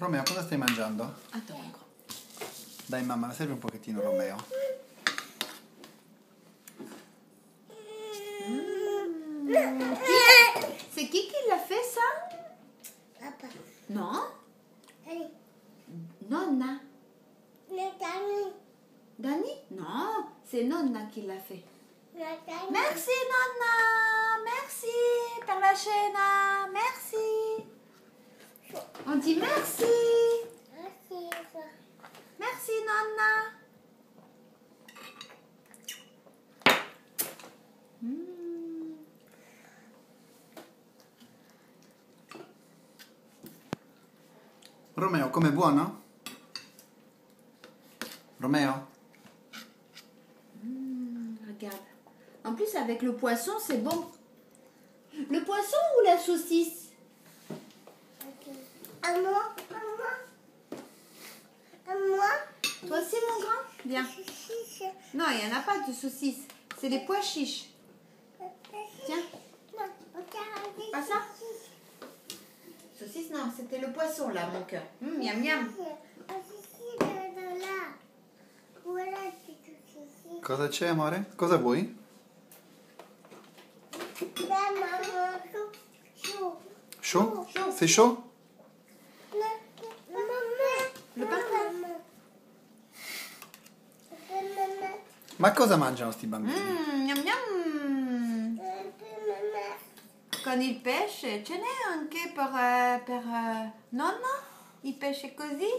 Romeo, cosa stai mangiando? Attends. Dai mamma, serve un pochettino Romeo. C'est qui l'a fait ça? Papa. Non? Allez. Nonna. Nathalie. Dani? Non, c'est Nonna qui l'a fait. Nathalie. Merci Nonna, merci per la cena, merci. On dit merci. Merci. Merci Nonna. Romeo, com'è buono? Romeo? Regarde. En plus avec le poisson, c'est bon. Le poisson ou la saucisse? À moi. À moi. À moi. Toi aussi mon grand? Viens. Non, il n'y en a pas de saucisse. C'est des pois chiches. Tiens. Pas ça? Saucisse, non, c'était le poisson là, mon cœur. Miam miam. Cosa c'è, amore? Cosa vuoi? Chaud? C'est chaud? Le pain? Ma cosa mangiano sti bambini? Miam miam. Quand il pêche, ce n'è anche per nonno? Il pesce così?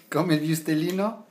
Come il vistellino?